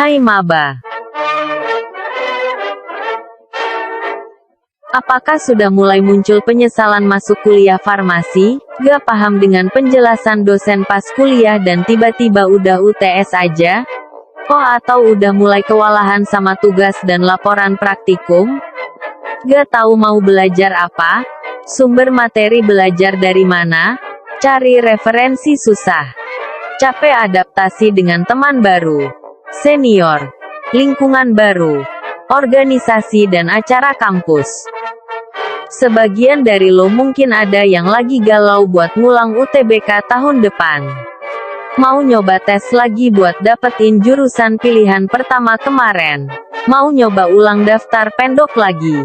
Hai maba. Apakah sudah mulai muncul penyesalan masuk kuliah farmasi? Gak paham dengan penjelasan dosen pas kuliah dan tiba-tiba udah UTS aja? Oh, atau udah mulai kewalahan sama tugas dan laporan praktikum? Gak tahu mau belajar apa? Sumber materi belajar dari mana? Cari referensi susah. Capek adaptasi dengan teman baru, senior, lingkungan baru, organisasi dan acara kampus. Sebagian dari lo mungkin ada yang lagi galau buat ngulang UTBK tahun depan. Mau nyoba tes lagi buat dapetin jurusan pilihan pertama kemarin. Mau nyoba ulang daftar pendok lagi.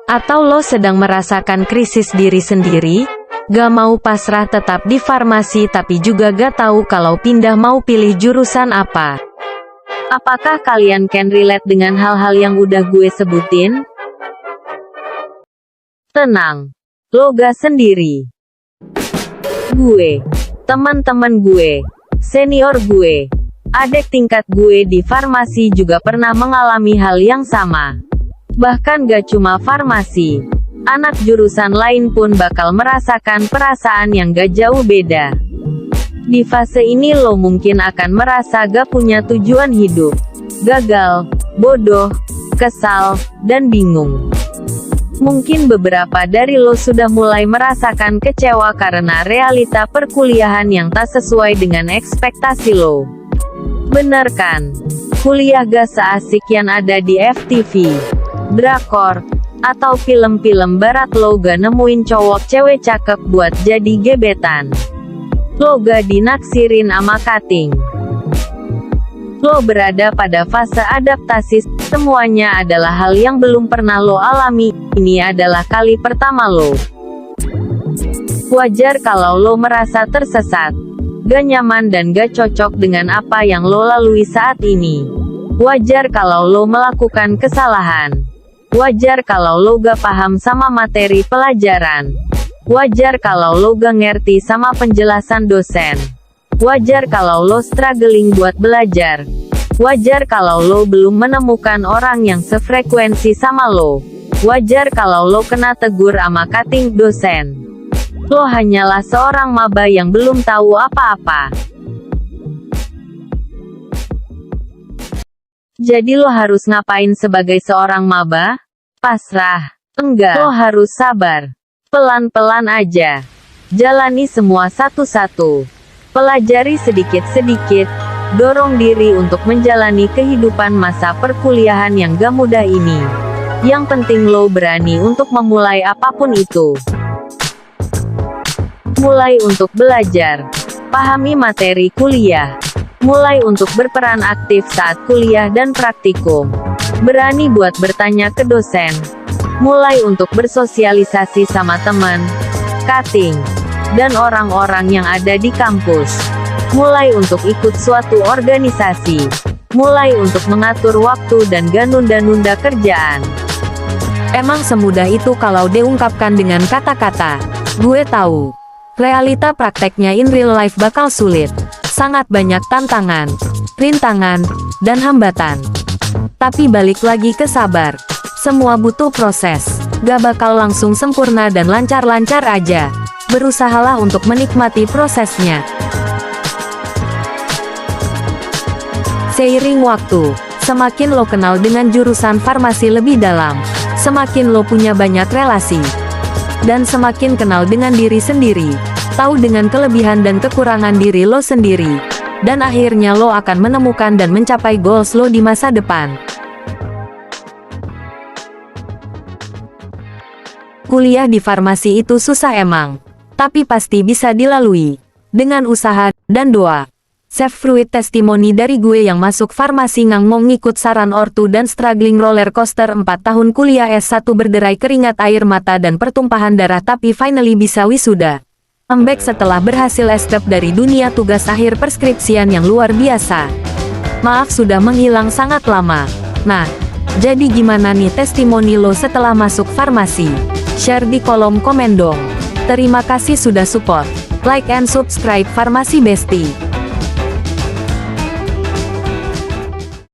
Atau lo sedang merasakan krisis diri sendiri? Gak mau pasrah tetap di farmasi tapi juga gak tahu kalau pindah mau pilih jurusan apa. Apakah kalian can relate dengan hal-hal yang udah gue sebutin? Tenang, lo gak sendiri. Gue, teman-teman gue, senior gue, adik tingkat gue di farmasi juga pernah mengalami hal yang sama. Bahkan gak cuma farmasi, anak jurusan lain pun bakal merasakan perasaan yang gak jauh beda. Di fase ini lo mungkin akan merasa gak punya tujuan hidup, gagal, bodoh, kesal, dan bingung. Mungkin beberapa dari lo sudah mulai merasakan kecewa karena realita perkuliahan yang tak sesuai dengan ekspektasi lo. Bener kan? Kuliah gak seasik yang ada di FTV, drakor, atau film-film barat. Lo gak nemuin cowok cewek cakep buat jadi gebetan. Lo gak dinaksirin ama cutting. Lo berada pada fase adaptasi. Semuanya adalah hal yang belum pernah lo alami. Ini adalah kali pertama lo. Wajar kalau lo merasa tersesat, gak nyaman dan gak cocok dengan apa yang lo lalui saat ini. Wajar kalau lo melakukan kesalahan. Wajar kalau lo gak paham sama materi pelajaran. Wajar kalau lo gak ngerti sama penjelasan dosen. Wajar kalau lo struggling buat belajar. Wajar kalau lo belum menemukan orang yang sefrekuensi sama lo. Wajar kalau lo kena tegur ama cutting dosen. Lo hanyalah seorang maba yang belum tahu apa-apa. Jadi lo harus ngapain sebagai seorang maba? Pasrah? Enggak. Lo harus sabar. Pelan-pelan aja. Jalani semua satu-satu. Pelajari sedikit-sedikit, dorong diri untuk menjalani kehidupan masa perkuliahan yang gak mudah ini. Yang penting lo berani untuk memulai apapun itu. Mulai untuk belajar, pahami materi kuliah, mulai untuk berperan aktif saat kuliah dan praktikum, berani buat bertanya ke dosen, mulai untuk bersosialisasi sama teman, cutting, dan orang-orang yang ada di kampus. Mulai untuk ikut suatu organisasi. Mulai untuk mengatur waktu dan gak nunda-nunda kerjaan. Emang semudah itu kalau diungkapkan dengan kata-kata. Gue tahu. Realita prakteknya in real life bakal sulit. Sangat banyak tantangan, rintangan, dan hambatan. Tapi balik lagi ke sabar. Semua butuh proses. Gak bakal langsung sempurna dan lancar-lancar aja. Berusahalah untuk menikmati prosesnya. Seiring waktu, semakin lo kenal dengan jurusan farmasi lebih dalam, semakin lo punya banyak relasi, dan semakin kenal dengan diri sendiri, tahu dengan kelebihan dan kekurangan diri lo sendiri, dan akhirnya lo akan menemukan dan mencapai goals lo di masa depan. Kuliah di farmasi itu susah emang. Tapi pasti bisa dilalui. Dengan usaha, dan doa. Save fruit testimoni dari gue yang masuk farmasi ngang mau ngikut saran ortu dan struggling roller coaster 4 tahun kuliah S1 berderai keringat air mata dan pertumpahan darah tapi finally bisa wisuda. Comeback setelah berhasil escape dari dunia tugas akhir perskripsian yang luar biasa. Maaf sudah menghilang sangat lama. Nah, jadi gimana nih testimoni lo setelah masuk farmasi? Share di kolom komen dong. Terima kasih sudah support, like and subscribe Farmasi Besti.